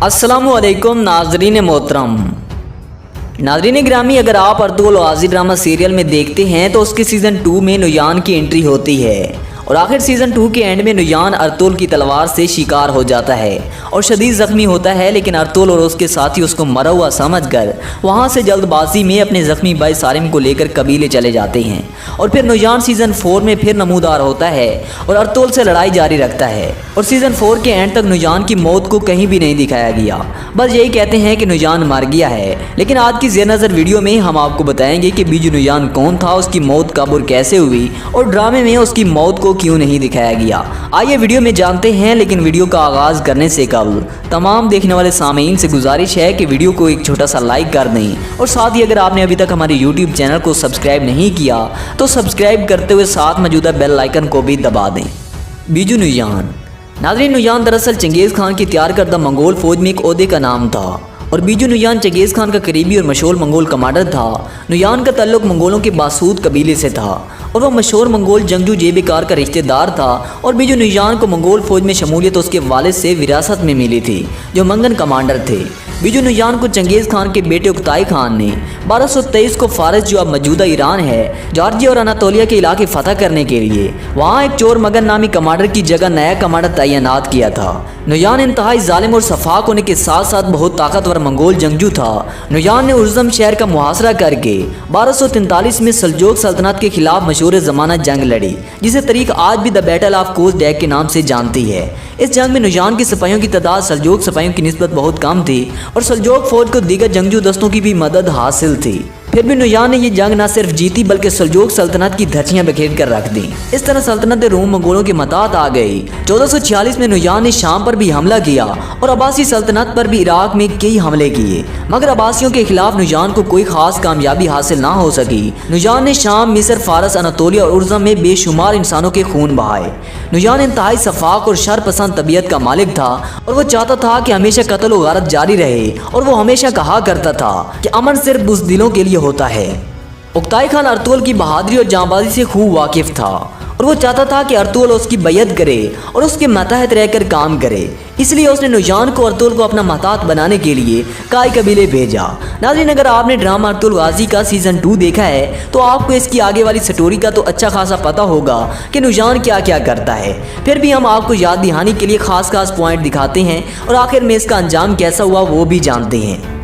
अस्सलामुअलैकुम नाजरीन मोहतरम। नाजरीन ग्रामी, अगर आप अर्तुगरुल गाज़ी ड्रामा सीरियल में देखते हैं तो उसके सीज़न 2 में नुयान की एंट्री होती है और आखिर सीज़न 2 के एंड में नुयान अर्तुगरुल की तलवार से शिकार हो जाता है और शदीद ज़ख्मी होता है। लेकिन अर्तुगरुल और उसके साथी उसको मरा हुआ समझकर वहाँ से जल्दबाजी में अपने ज़ख्मी भाई सालिम को लेकर कबीले चले जाते हैं और फिर नुयान सीज़न 4 में फिर नमूदार होता है और अर्तुगरुल से लड़ाई जारी रखता है और सीज़न 4 के एंड तक नुयान की मौत को कहीं भी नहीं दिखाया गया। बस यही कहते हैं कि नुयान मर गया है। लेकिन आज की ज़ेर नज़र वीडियो में हम आपको बताएंगे कि बीजू नुयान कौन था, उसकी मौत कब और कैसे हुई और ड्रामे में उसकी मौत को क्यों नहीं दिखाया गया। आइए वीडियो में जानते हैं। लेकिन वीडियो का आगाज़ करने से कबल तमाम देखने वाले सामीन से गुजारिश है कि वीडियो को एक छोटा सा लाइक कर दें और साथ ही अगर आपने अभी तक हमारे यूट्यूब चैनल को सब्सक्राइब नहीं किया तो सब्सक्राइब करते हुए साथ मौजूदा बेल आइकन को भी दबा दें। बीजू नुयान। नाज़रीन, नुयान दरअसल चंगेज़ खान की तैयार करदा मंगोल फौज में एक ओहदे का नाम था और बीजू नुयान चंगेज़ खान का करीबी और मशहूर मंगोल कमांडर था। नुयान का ताल्लुक मंगोलों के बासूद कबीले से था और वह मशहूर मंगोल जंगजू जेबिकार का रिश्तेदार था और बीजू नुयान को मंगोल फौज में शमूलियत उसके वालिद से विरासत में मिली थी जो मंगन कमांडर थे। बीजू नुयान को चंगेज़ खान के बेटे उक्ताई खान ने 1223 को फारस, जो अब मौजूदा ईरान है, जॉर्जिया और अनातोलिया के इलाके फतह करने के लिए वहाँ एक चोर मगन नामी कमांडर की जगह नया कमांडर तैनात किया था। नुयान इंतहाई जालिम और सफाक होने के साथ साथ बहुत ताकतवर मंगोल जंगजू था। नुयान ने उर्जम शहर का मुहासरा करके 1243 में सल्जोक सल्तनत के खिलाफ मशहूर ज़माना जंग लड़ी, जिसे तारीख आज भी द बैटल ऑफ कोस डैक के नाम से जानती है। इस जंग में नुयान के सिपाहियों की तादाद सल्जोक सिपाहियों की निस्बत बहुत कम थी और सल्जोक फौज को दीगर जंगजू दस्तों की भी मदद हासिल थी। फिर भी नुयान ने ये जंग न सिर्फ जीती बल्कि सल्जोक सल्तनत की धज्जियां बिखेर कर रख दी। इस तरह सल्तनत रोम मंगोलों के मतात आ गई। 1446 में नुयान ने शाम पर भी हमला किया और अब्बासी सल्तनत पर भी इराक में कई हमले किए, मगर अब्बासियों के खिलाफ नुयान को कोई खास कामयाबी हासिल ना हो सकी। नुयान ने शाम, मिस्र, फारस, अनातोलिया और उर्ज़म में बेशुमार इंसानों के खून बहाए। नुयान इंतहाई सफाक और शरपसंद तबीयत का मालिक था और वो चाहता था कि हमेशा कत्ल व गारत जारी रहे और वो हमेशा कहा करता था कि अमन सिर्फ बुज़दिलों के लिए होता है। उक्ताई खान अर्तुगरुल की बहादुरी और जांबाजी से खूब वाकिफ था और वो चाहता था कि अर्तुगरुल उसकी बैयत करे और उसके मतहत रहकर काम करे। इसलिए उसने नुयान को अर्तुगरुल को अपना महतात बनाने के लिए कई कबीले भेजा। नाज़रीन, अगर आपने ड्रामा अर्तुगरुल गाज़ी का सीज़न 2 देखा है तो आपको इसकी आगे वाली स्टोरी का तो अच्छा खासा पता होगा कि नुयान क्या क्या करता है। फिर भी हम आपको याद दिहानी के लिए खास पॉइंट दिखाते हैं और आखिर में इसका अंजाम कैसा हुआ वो भी जानते हैं।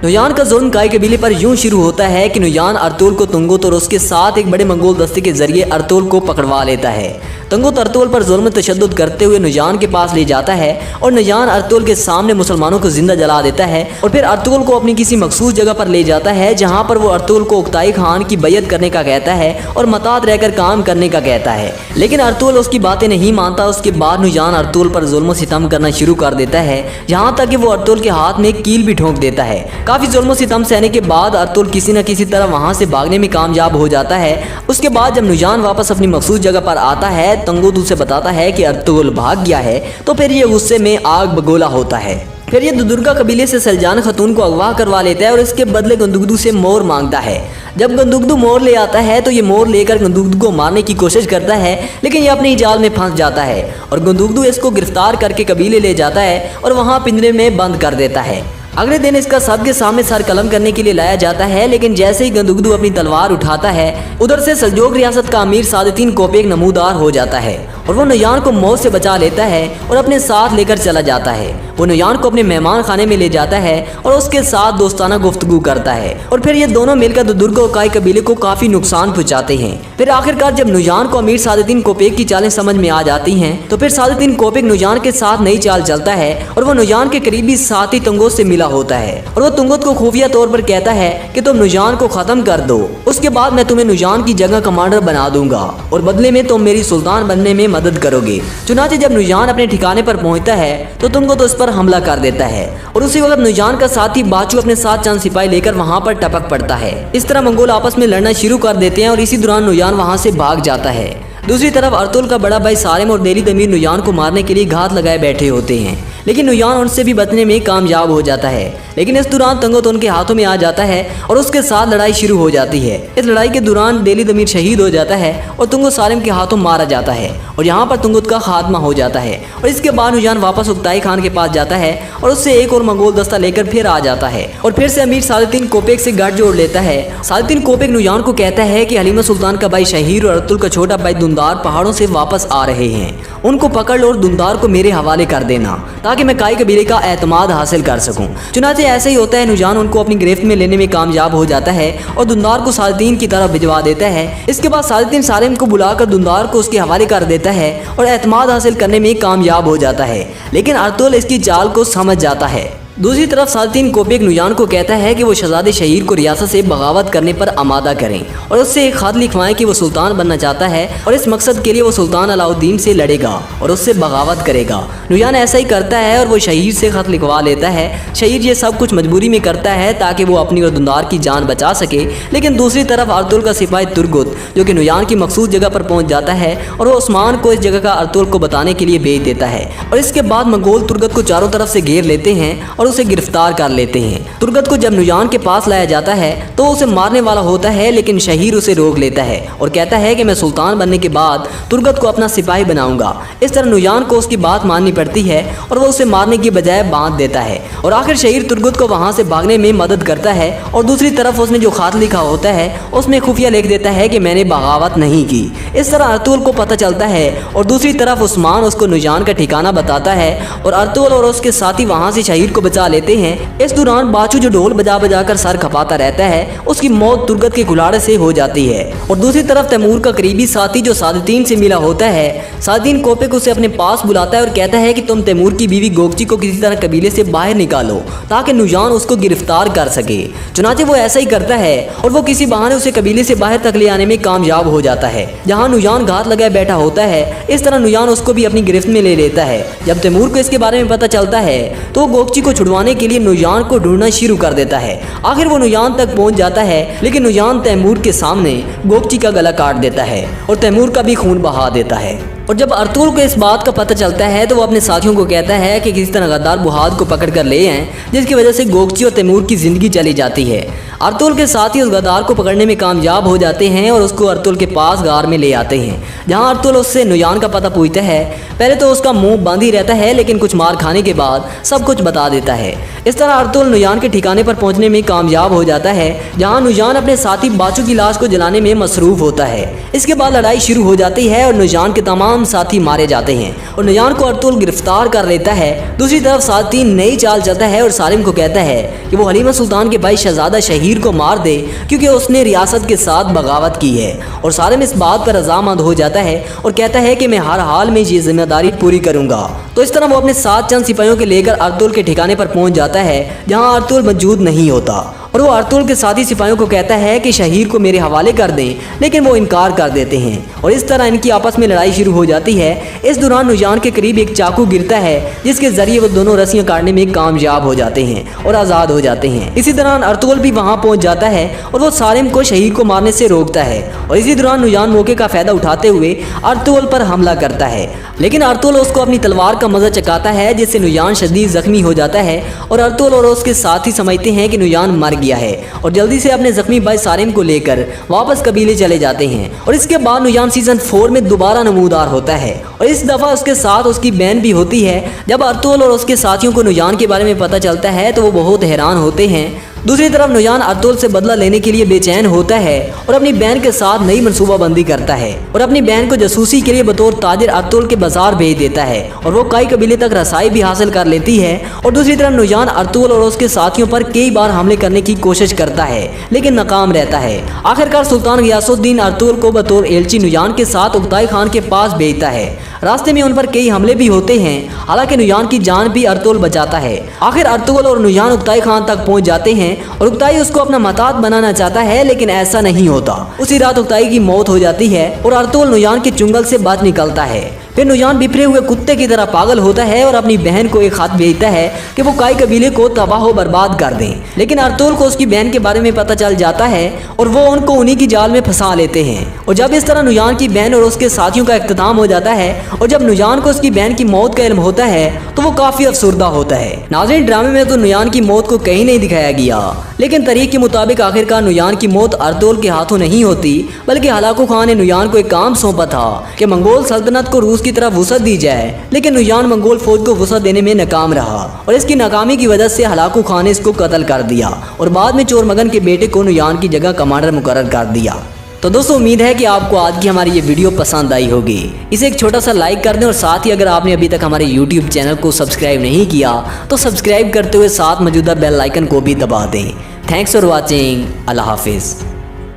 नुयान का जुल्म काई कबीले पर यूं शुरू होता है कि नुयान अर्तुगरुल को तुंगुत और उसके साथ एक बड़े मंगोल दस्ते के जरिए अर्तुगरुल को पकड़वा लेता है। तुंगुत अर्तुगरुल पर जुल्म तशद्दुद करते हुए नुयान के पास ले जाता है और नुयान अर्तुगरुल के सामने मुसलमानों को जिंदा जला देता है और फिर अर्तुगरुल को अपनी किसी मखसूस जगह पर ले जाता है जहाँ पर वो अर्तुगरुल को उक्ताई खान की बैयत करने का कहता है और मतात रहकर काम करने का कहता है। लेकिन अर्तुगरुल उसकी बातें नहीं मानता। उसके बाद नुयान अर्तुगरुल पर जुल्म सितम करना शुरू कर देता है, यहाँ तक कि वो अर्तुगरुल के हाथ में कील भी ठोंक देता है। काफ़ी जुल्म सितम सहने के बाद अर्तुगरुल किसी न किसी तरह वहाँ से भागने में कामयाब हो जाता है। उसके बाद जब नुयान वापस अपनी मखसूस जगह पर आता है, तुंगुत उसे बताता है कि अर्तुगरुल भाग गया है, तो फिर ये गुस्से में आग बगोला होता है। फिर ये दुदुर्गा कबीले से सलजान खतून को अगवा करवा लेता है और इसके बदले गंदुगदू से मोर मांगता है। जब गंदुगदू मोर ले आता है तो ये मोर लेकर गंदुगदू को मारने की कोशिश करता है, लेकिन ये अपने ही जाल में फंस जाता है और गंदुगदू इसको गिरफ्तार करके कबीले ले जाता है और वहाँ पिंजरे में बंद कर देता है। अगले दिन इसका सबके सामने सर कलम करने के लिए लाया जाता है, लेकिन जैसे ही गंदुगदू अपनी तलवार उठाता है उधर से सल्जोक रियासत का अमीर सादतीन कोपेक नमूदार हो जाता है और वो नुयान को मौत से बचा लेता है और अपने साथ लेकर चला जाता है। वो नुयान को अपने मेहमान खाने में ले जाता है और उसके साथ दोस्ताना गुफ्तगू करता है और फिर ये दोनों मिलकर दुदुर्गा और काई कबीले को काफ़ी नुकसान पहुंचाते हैं। फिर आखिरकार जब नुयान को अमीर सादतीन कोपेक की चालें समझ में आ जाती हैं तो फिर सादतीन कोपेक नुयान के साथ नई चाल चलता है और वो नुयान के करीबी साथी तुंगुत से मिला होता है और वो तुंगुत को खुफिया तौर पर कहता है कि तुम नुयान को ख़त्म कर दो, उसके बाद मैं तुम्हें नुयान की जगह कमांडर बना दूंगा और बदले में तुम मेरी सुल्तान बनने में मदद करोगे। चुनाचे जब नुयान अपने ठिकाने पर पहुंचता है तो तुंगुत उस पर हमला कर देता है और उसी वक्त नुयान का साथी बाचू अपने साथ चंद सिपाही लेकर वहां पर टपक पड़ता है। इस तरह मंगोल आपस में लड़ना शुरू कर देते हैं और इसी दौरान नुयान वहां से भाग जाता है। दूसरी तरफ अर्तुगरुल का बड़ा भाई सालिम और दिल्ली अमीर नुयान को मारने के लिए घात लगाए बैठे होते हैं। लेकिन नुयान उनसे भी बचने में कामयाब हो जाता है। लेकिन इस दौरान तुंगत उनके हाथों में आ जाता है और उसके साथ लड़ाई शुरू हो जाती है। इस लड़ाई के दौरान डेली दमीर शहीद हो जाता है और तुंगत सालिम के हाथों मारा जाता है और यहाँ पर तुंगत का खात्मा हो जाता है। और इसके बाद नुयान वापस उकताई खान के पास जाता है और उससे एक और मंगोल दस्ता लेकर फिर आ जाता है और फिर से अमीर सादुद्दीन कोपेक से गांठ जोड़ लेता है। सादुद्दीन कोपेक नुयान को कहता है कि हलीमा सुल्तान का भाई शहीर और अर्तुल का छोटा भाई दुंदार पहाड़ों से वापस आ रहे हैं, उनको पकड़ लो और दुंदार को मेरे हवाले कर देना ताकि मैं काई कबीले का एतमाद हासिल कर सकूं। चुनाचे ऐसे ही होता है, नुयान उनको अपनी गिरफ्त में लेने में कामयाब हो जाता है और दुंदार को सादुद्दीन की तरफ भिजवा देता है। इसके बाद सादुद्दीन सालिम को बुलाकर दुंदार को उसके हवाले कर देता है और एतमाद हासिल करने में कामयाब हो जाता है। लेकिन अर्तुल इसकी चाल को समझ जाता है। दूसरी तरफ सादुद्दीन कोपेक नुयान को कहता है कि वो शहजादे शहीर को रियासत से बगावत करने पर आमादा करें और उससे एक खत लिखवाएं कि वो सुल्तान बनना चाहता है और इस मकसद के लिए वो सुल्तान अलाउद्दीन से लड़ेगा और उससे बगावत करेगा। नुयान ऐसा ही करता है और वो शहीर से खत लिखवा लेता है। शहीर ये सब कुछ मजबूरी में करता है ताकि वो अपनी और दुंदार की जान बचा सके। लेकिन दूसरी तरफ अर्तुल का सिपाही तुर्गुत जो कि नुयान की मखसूस जगह पर पहुंच जाता है और वो उस्मान को इस जगह का अर्तुल को बताने के लिए भेज देता है और इसके बाद मंगोल तुर्गुत को चारों तरफ से घेर लेते हैं और उसे गिरफ्तार कर लेते हैं। तुर्गुत को जब नुयान के पास लाया जाता है तो उसे मारने वाला होता है, लेकिन शहीर उसे रोक लेता है और कहता है कि मैं सुल्तान बनने के बाद तुर्गुत को अपना सिपाही बनाऊंगा। इस तरह नुयान को उसकी बात माननी पड़ती है और वो उसे मारने की बजाय बांध देता है और आखिर शहीर तुर्गुत को वहां से भागने में मदद करता है। और दूसरी तरफ उसने जो खात लिखा होता है उसमें खुफिया लिख देता है कि मैंने बगावत नहीं की। इस तरह अर्तुल को पता चलता है और दूसरी तरफ उस्मान उसको नुयान का ठिकाना बताता है और अर्तुल और उसके साथी वहां से शहीर को बचा लेते हैं। इस दौरान बाचू जो ढोल बजा बजा कर सर खपाता रहता है उसकी मौत तुर्गुत के कुल्हाड़े से हो जाती है। और दूसरी तरफ तैमूर का करीबी साथी जो सादुद्दीन से मिला होता है, सादुद्दीन कोपेक उसे अपने पास बुलाता है और कहता है कि तुम तैमूर की बीवी गोगची को किसी तरह कबीले से बाहर निकालो ताकि नुयान उसको गिरफ्तार कर सके। चुनाचे वो ऐसा ही करता है और वो किसी बहाने उसे कबीले से बाहर तक ले आने में कामयाब हो जाता है जहाँ नुयान घात लगाए बैठा होता है। इस तरह नुयान उसको भी अपनी गिरफ्त में ले लेता है। जब तैमूर को इसके बारे में पता चलता है तो गोगची को छुड़वाने के लिए नुयान को ढूंढना शुरू कर देता है। आखिर वो नुयान तक पहुंच जाता है, लेकिन नुयान तैमूर के सामने गोगची का गला काट देता है और तैमूर का भी खून बहा देता है। और जब अर्तुल को इस बात का पता चलता है तो वो अपने साथियों को कहता है कि किसी तरह गद्दार बुहाद को पकड़ कर ले आएं, जिसकी वजह से गोगची और तैमूर की जिंदगी चली जाती है। अर्तुल के साथी उस गद्दार को पकड़ने में कामयाब हो जाते हैं और उसको अर्तुल के पास गार में ले आते हैं, जहां अर्तुल उससे नुयान का पता पूछता है। पहले तो उसका मुंह बंद ही रहता है, लेकिन कुछ मार खाने के बाद सब कुछ बता देता है। इस तरह अर्तुल नुयान के ठिकाने पर पहुंचने में कामयाब हो जाता है, जहां नुयान अपने साथी बाचू की लाश को जलाने में मसरूफ होता है। इसके बाद लड़ाई शुरू हो जाती है और नुयान के तमाम साथी मारे जाते हैं और नुयान को अर्तुल गिरफ्तार कर लेता है। दूसरी तरफ सादुद्दीन नई चाल चलता है और सालिम को कहता है कि वो हलीमा सुल्तान के भाई शहजादा शहीर को मार दे क्योंकि उसने रियासत के साथ बगावत की है। और सालिम इस बात पर रजामंद हो जाता है और कहता है कि मैं हर हाल में ये जिम्मेदारी पूरी करूंगा। तो इस तरह वो अपने साथ चंद सिपाहियों के लेकर अर्तुल के ठिकाने पर पहुंच जाता है, जहां अर्तुल मौजूद नहीं होता और वो अर्तुल के साथी सिपाहियों को कहता है कि शहीर को मेरे हवाले कर दें, लेकिन वो इनकार कर देते हैं और इस तरह इनकी आपस में लड़ाई शुरू हो जाती है। इस दौरान नुयान के करीब एक चाकू गिरता है, जिसके जरिए वो दोनों रस्सियां काटने में कामयाब हो जाते हैं और आज़ाद हो जाते हैं। इसी दौरान अर्तुल भी वहां पहुंच जाता है और वो सालिम को शहीर को मारने से रोकता है और इसी दौरान नुयान मौके का फायदा उठाते हुए अर्तुल पर हमला करता है, लेकिन अर्तुल उसको अपनी तलवार का मजा चकाता है, जिससे नुयान शदीद जख्मी हो जाता है और अर्तुल और उसके साथी समझते हैं कि नुयान मर गया है और जल्दी से अपने जख्मी भाई सालिम को लेकर वापस कबीले चले जाते हैं। और इसके बाद नुयान सीजन 4 में दोबारा नमूदार होता है और इस दफा उसके साथ उसकी बहन भी होती है। जब अर्तुल और उसके साथियों को नुयान के बारे में पता चलता है तो वो बहुत हैरान होते हैं। दूसरी तरफ नुयान अर्तुल से बदला लेने के लिए बेचैन होता है और अपनी बहन के साथ नई मनसूबाबंदी करता है और अपनी बहन को जासूसी के लिए बतौर ताजिर अर्तुल के बाजार भेज देता है और वो कई कबीले तक रसाई भी हासिल कर लेती है। और दूसरी तरफ नुयान अर्तुल और उसके साथियों पर कई बार हमले करने की कोशिश करता है, लेकिन नाकाम रहता है। आखिरकार सुल्तान गियासुद्दीन अर्तुल को बतौर एलची नुयान के साथ उकताई खान के पास भेजता है। रास्ते में उन पर कई हमले भी होते हैं, हालांकि नुयान की जान भी अर्तुल बचाता है। आखिर अर्तुल और नुयान उकताई खान तक पहुंच जाते हैं और उकताई उसको अपना महतात बनाना चाहता है, लेकिन ऐसा नहीं होता। उसी रात उकताई की मौत हो जाती है और अर्तुल नुयान के चुंगल से बच निकलता है। फिर नुयान बिफरे हुए कुत्ते की तरह पागल होता है और अपनी बहन को एक खत भेजता है कि वो काई कबीले को तबाह व बर्बाद कर दें। लेकिन अर्तुगरुल को उसकी बहन के बारे में पता चल जाता है और वो उनको उन्हीं की जाल में फंसा लेते हैं। और जब इस तरह नुयान की बहन और उसके साथियों का इख्तिताम हो जाता है और जब नुयान को उसकी बहन की मौत का इल्म होता है तो वो काफी अफसुर्दा होता है। नाज़रीन, ड्रामे में तो नुयान की मौत को कहीं नहीं दिखाया गया, लेकिन तारीख के मुताबिक आखिरकार नुयान की मौत अर्तुगरुल के हाथों नहीं होती, बल्कि हलाकू खान ने नुयान को एक काम सौंपा था कि मंगोल सल्तनत को रूस की तरफ वुसअत दी जाए। लेकिन नुयान मंगोल फौज को वुसअत देने में नाकाम रहा और इसकी नाकामी की वजह से हलाकू खान ने इसको कत्ल कर दिया और बाद में चोरमगन के बेटे को नुयान की जगह कमांडर मुकर्रर कर दिया। तो दोस्तों, उम्मीद है कि आपको आज की हमारी ये वीडियो पसंद आई होगी। इसे एक छोटा सा लाइक कर दें और साथ ही अगर आपने अभी तक हमारे YouTube चैनल को सब्सक्राइब नहीं किया तो सब्सक्राइब करते हुए साथ मौजूदा बेल आइकन को भी दबा दें। Thanks for watching. अल्लाह हाफिज़।